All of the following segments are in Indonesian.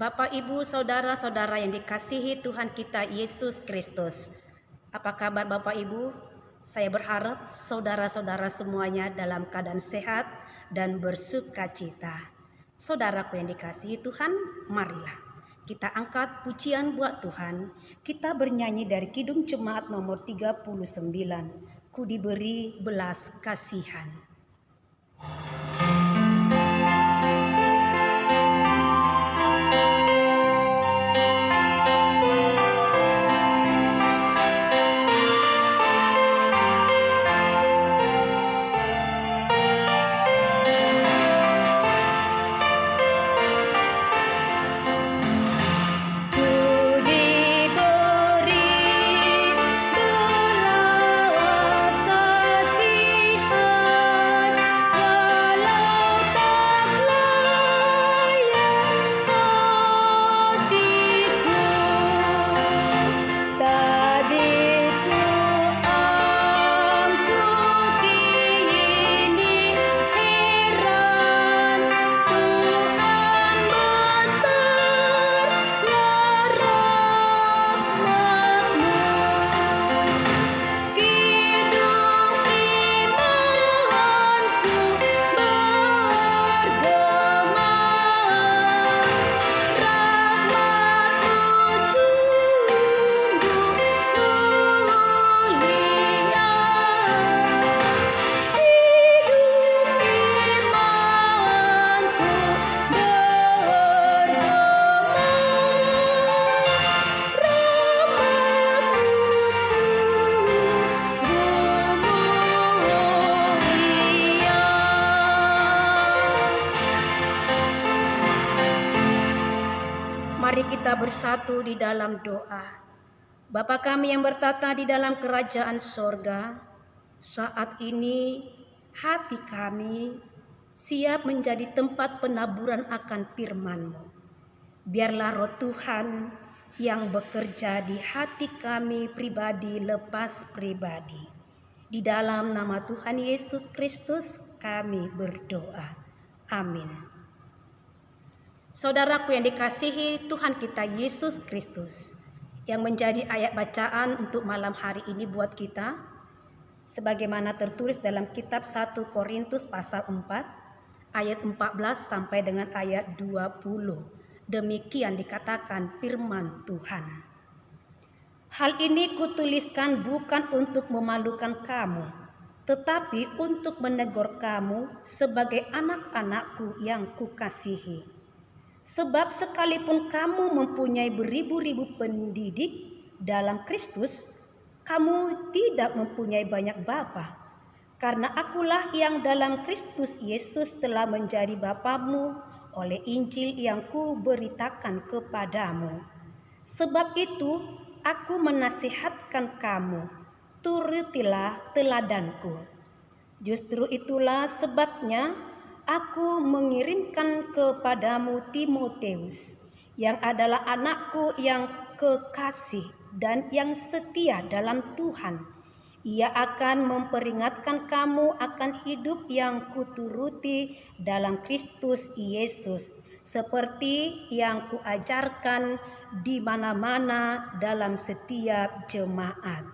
Bapak, Ibu, saudara-saudara yang dikasihi Tuhan kita Yesus Kristus. Apa kabar Bapak Ibu? Saya berharap saudara-saudara semuanya dalam keadaan sehat dan bersukacita. Saudaraku yang dikasihi Tuhan, marilah kita angkat pujian buat Tuhan. Kita bernyanyi dari Kidung Jemaat nomor 39. Ku diberi belas kasihan. Mari kita bersatu di dalam doa. Bapa kami yang bertata di dalam kerajaan sorga, saat ini hati kami siap menjadi tempat penaburan akan firman-Mu. Biarlah roh Tuhan yang bekerja di hati kami pribadi lepas pribadi. Di dalam nama Tuhan Yesus Kristus kami berdoa. Amin. Saudaraku yang dikasihi Tuhan kita Yesus Kristus, yang menjadi ayat bacaan untuk malam hari ini buat kita, sebagaimana tertulis dalam kitab 1 Korintus pasal 4, ayat 14 sampai dengan ayat 20. Demikian dikatakan firman Tuhan. Hal ini kutuliskan bukan untuk memalukan kamu, tetapi untuk menegur kamu sebagai anak-anakku yang kukasihi. Sebab sekalipun kamu mempunyai beribu-ribu pendidik dalam Kristus, kamu tidak mempunyai banyak bapa. Karena akulah yang dalam Kristus Yesus telah menjadi bapamu oleh Injil yang kuberitakan kepadamu. Sebab itu aku menasihatkan kamu, turutilah teladanku. Justru itulah sebabnya aku mengirimkan kepadamu Timoteus, yang adalah anakku yang kekasih dan yang setia dalam Tuhan. Ia akan memperingatkan kamu akan hidup yang kuturuti dalam Kristus Yesus, seperti yang kuajarkan di mana-mana dalam setiap jemaat.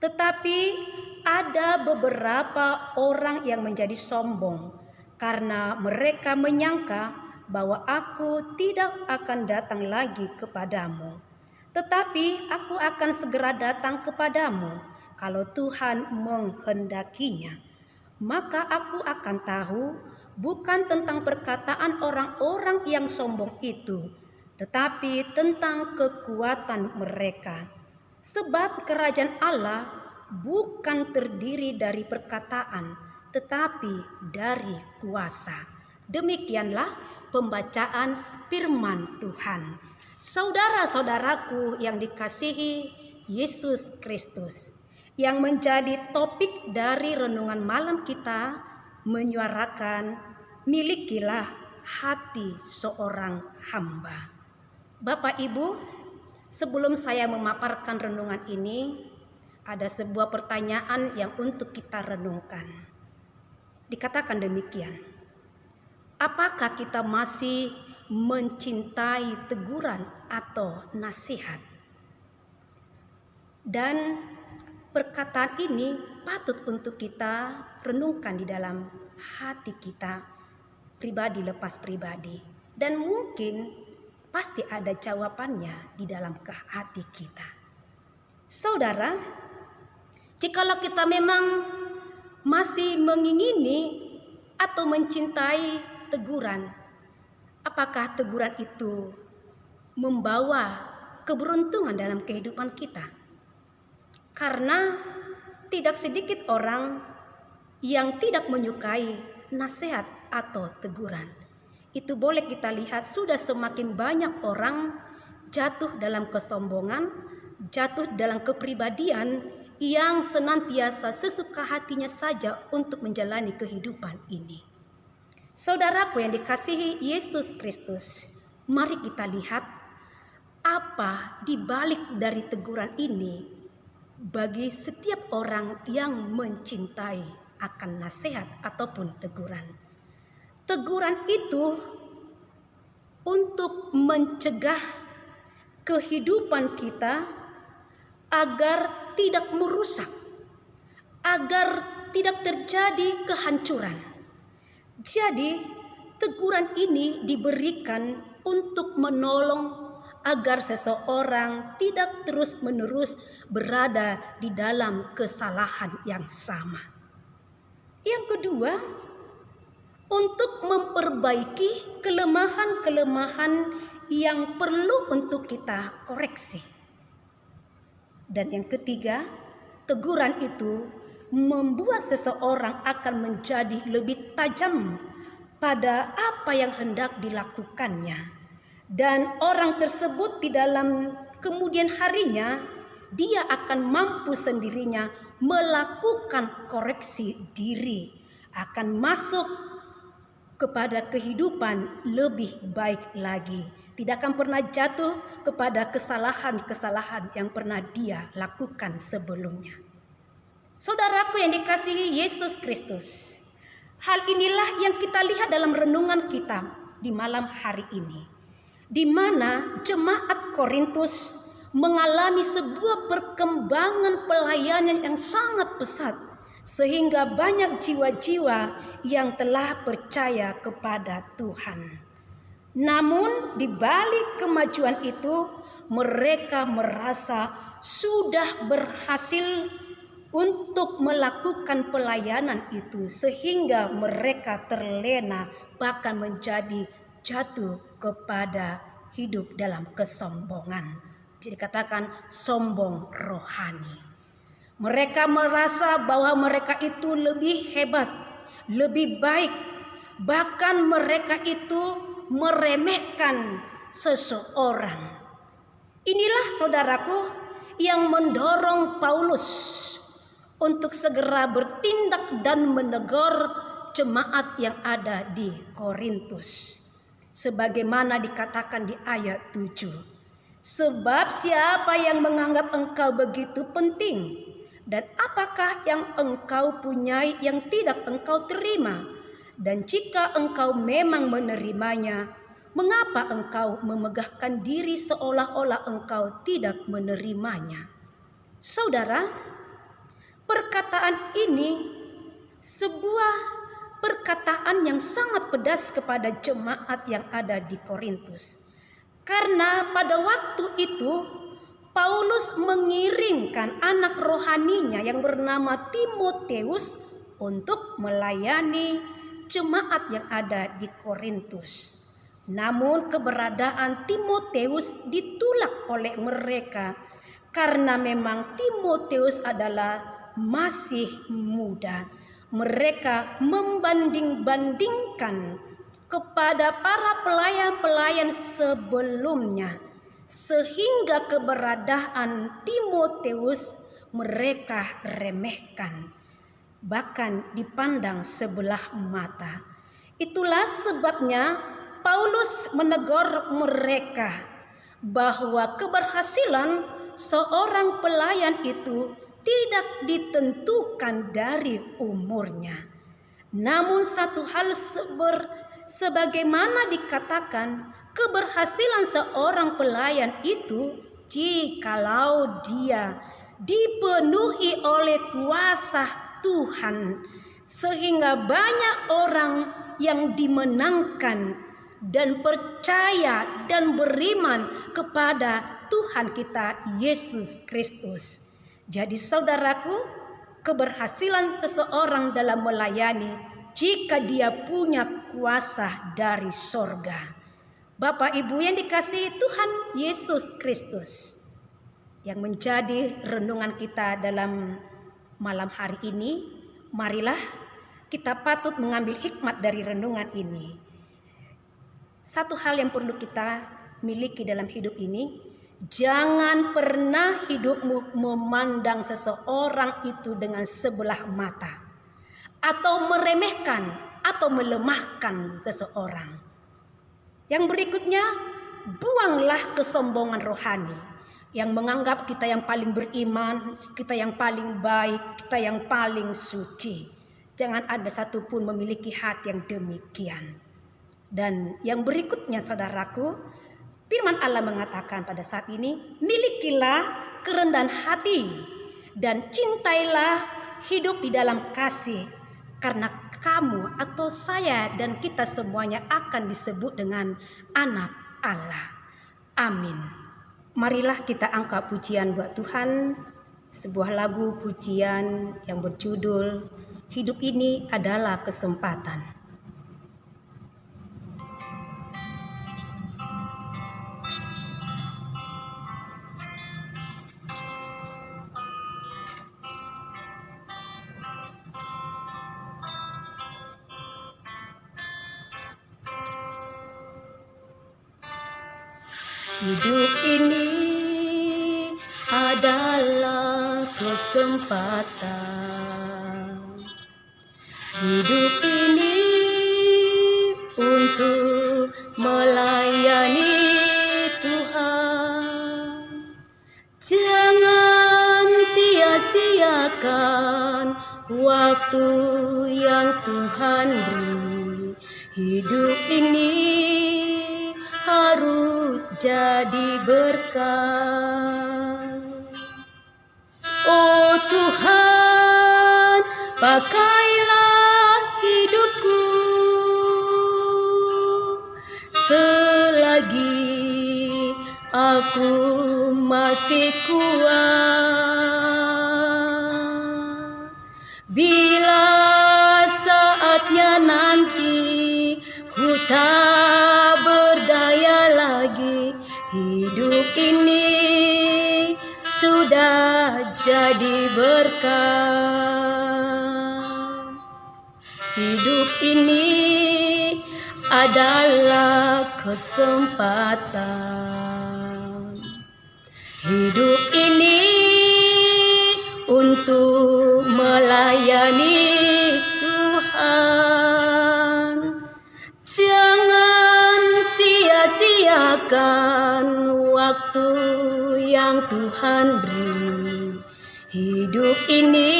Tetapi ada beberapa orang yang menjadi sombong, karena mereka menyangka bahwa aku tidak akan datang lagi kepadamu. Tetapi aku akan segera datang kepadamu kalau Tuhan menghendakinya. Maka aku akan tahu bukan tentang perkataan orang-orang yang sombong itu, tetapi tentang kekuatan mereka. Sebab kerajaan Allah bukan terdiri dari perkataan, tetapi dari kuasa. Demikianlah pembacaan firman Tuhan. Saudara-saudaraku yang dikasihi Yesus Kristus, yang menjadi topik dari renungan malam kita menyuarakan milikilah hati seorang hamba. Bapak Ibu, sebelum saya memaparkan renungan ini, ada sebuah pertanyaan yang untuk kita renungkan. Dikatakan demikian, apakah kita masih mencintai teguran atau nasihat. Dan perkataan ini patut untuk kita renungkan di dalam hati kita, pribadi lepas pribadi. Dan mungkin pasti ada jawabannya di dalam hati kita. Saudara, jikalau kita memang masih mengingini atau mencintai teguran, apakah teguran itu membawa keberuntungan dalam kehidupan kita? Karena tidak sedikit orang yang tidak menyukai nasihat atau teguran. Itu boleh kita lihat sudah semakin banyak orang jatuh dalam kesombongan, jatuh dalam kepribadian yang senantiasa sesuka hatinya saja untuk menjalani kehidupan ini. Saudaraku yang dikasihi Yesus Kristus, mari kita lihat apa di balik dari teguran ini bagi setiap orang yang mencintai akan nasihat ataupun teguran. Teguran itu untuk mencegah kehidupan kita agar tidak merusak, agar tidak terjadi kehancuran. Jadi, teguran ini diberikan untuk menolong agar seseorang tidak terus-menerus berada di dalam kesalahan yang sama. Yang kedua, untuk memperbaiki kelemahan-kelemahan yang perlu untuk kita koreksi. Dan yang ketiga, teguran itu membuat seseorang akan menjadi lebih tajam pada apa yang hendak dilakukannya. Dan orang tersebut di dalam kemudian harinya, dia akan mampu sendirinya melakukan koreksi diri, akan masuk kepada kehidupan lebih baik lagi. Tidak akan pernah jatuh kepada kesalahan-kesalahan yang pernah dia lakukan sebelumnya. Saudaraku yang dikasihi Yesus Kristus, hal inilah yang kita lihat dalam renungan kita di malam hari ini, di mana jemaat Korintus mengalami sebuah perkembangan pelayanan yang sangat pesat, sehingga banyak jiwa-jiwa yang telah percaya kepada Tuhan. Namun di balik kemajuan itu, mereka merasa sudah berhasil untuk melakukan pelayanan itu, sehingga mereka terlena bahkan menjadi jatuh kepada hidup dalam kesombongan. Jadi katakan sombong rohani. Mereka merasa bahwa mereka itu lebih hebat, lebih baik. Bahkan mereka itu meremehkan seseorang. Inilah saudaraku yang mendorong Paulus untuk segera bertindak dan menegur jemaat yang ada di Korintus. Sebagaimana dikatakan di ayat 7. Sebab siapa yang menganggap engkau begitu penting, dan apakah yang engkau punyai yang tidak engkau terima? Dan jika engkau memang menerimanya, mengapa engkau memegahkan diri seolah-olah engkau tidak menerimanya? Saudara, perkataan ini sebuah perkataan yang sangat pedas kepada jemaat yang ada di Korintus. Karena pada waktu itu Paulus mengiringkan anak rohaninya yang bernama Timotius untuk melayani jemaat yang ada di Korintus. Namun keberadaan Timotius ditolak oleh mereka karena memang Timotius adalah masih muda. Mereka membanding-bandingkan kepada para pelayan-pelayan sebelumnya, sehingga keberadaan Timotius mereka remehkan, bahkan dipandang sebelah mata. Itulah sebabnya Paulus menegur mereka bahwa keberhasilan seorang pelayan itu tidak ditentukan dari umurnya. Namun satu hal sebagaimana dikatakan, keberhasilan seorang pelayan itu jikalau dia dipenuhi oleh kuasa Tuhan, sehingga banyak orang yang dimenangkan dan percaya dan beriman kepada Tuhan kita Yesus Kristus. Jadi saudaraku, keberhasilan seseorang dalam melayani jika dia punya kuasa dari sorga. Bapak Ibu yang dikasihi Tuhan Yesus Kristus, yang menjadi renungan kita dalam malam hari ini, marilah kita patut mengambil hikmat dari renungan ini. Satu hal yang perlu kita miliki dalam hidup ini, jangan pernah hidupmu memandang seseorang itu dengan sebelah mata, atau meremehkan atau melemahkan seseorang. Yang berikutnya, buanglah kesombongan rohani yang menganggap kita yang paling beriman, kita yang paling baik, kita yang paling suci. Jangan ada satupun memiliki hati yang demikian. Dan yang berikutnya saudaraku, firman Allah mengatakan pada saat ini, milikilah kerendahan hati dan cintailah hidup di dalam kasih, karena kamu atau saya dan kita semuanya akan disebut dengan anak Allah. Amin. Marilah kita angkat pujian buat Tuhan, sebuah lagu pujian yang berjudul Hidup Ini Adalah Kesempatan. Hidup ini adalah kesempatan. Hidup ini untuk melayani Tuhan. Jangan sia-siakan waktu yang Tuhan beri. Hidup ini harus jadi berkat. Oh Tuhan, pakailah hidupku selagi aku masih kuat. Bila saatnya nanti ku tak berdaya lagi, hidup ini sudah jadi berkat. Hidup ini adalah kesempatan. Hidup ini untuk melayani Tuhan. Jangan sia-siakan waktu yang Tuhan beri. Hidup ini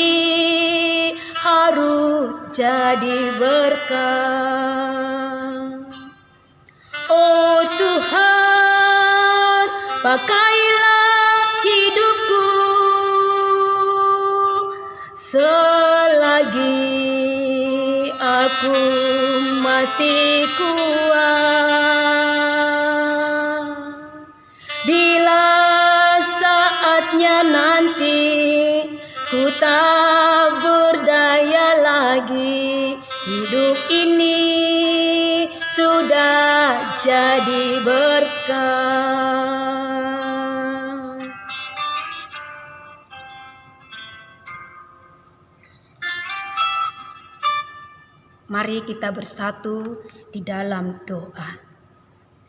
harus jadi berkat. Oh Tuhan, pakailah hidupku selagi aku masih kuat. Bila saatnya nanti ku tak berdaya lagi, hidup ini sudah jadi berkat. Mari kita bersatu di dalam doa.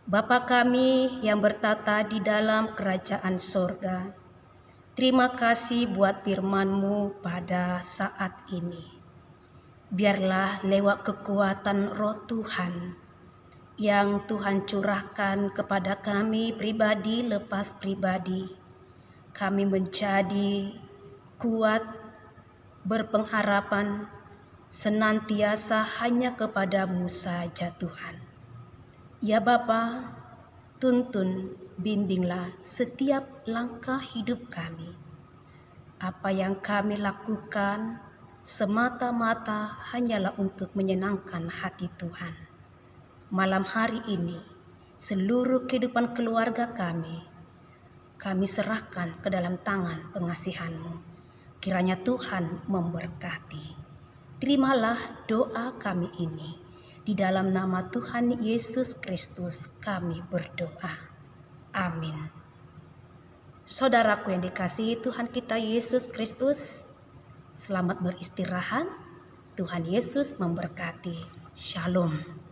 Bapa kami yang bertata di dalam kerajaan sorga, terima kasih buat firman-Mu pada saat ini. Biarlah lewat kekuatan Roh Tuhan yang Tuhan curahkan kepada kami pribadi lepas pribadi, kami menjadi kuat, berpengharapan, senantiasa hanya kepadamu saja Tuhan. Ya Bapa, tuntun, bimbinglah setiap langkah hidup kami. Apa yang kami lakukan semata-mata hanyalah untuk menyenangkan hati Tuhan. Malam hari ini, seluruh kehidupan keluarga kami serahkan ke dalam tangan pengasihan-Mu. Kiranya Tuhan memberkati. Terimalah doa kami ini. Di dalam nama Tuhan Yesus Kristus kami berdoa. Amin. Saudaraku yang dikasihi Tuhan kita Yesus Kristus, selamat beristirahat. Tuhan Yesus memberkati. Shalom.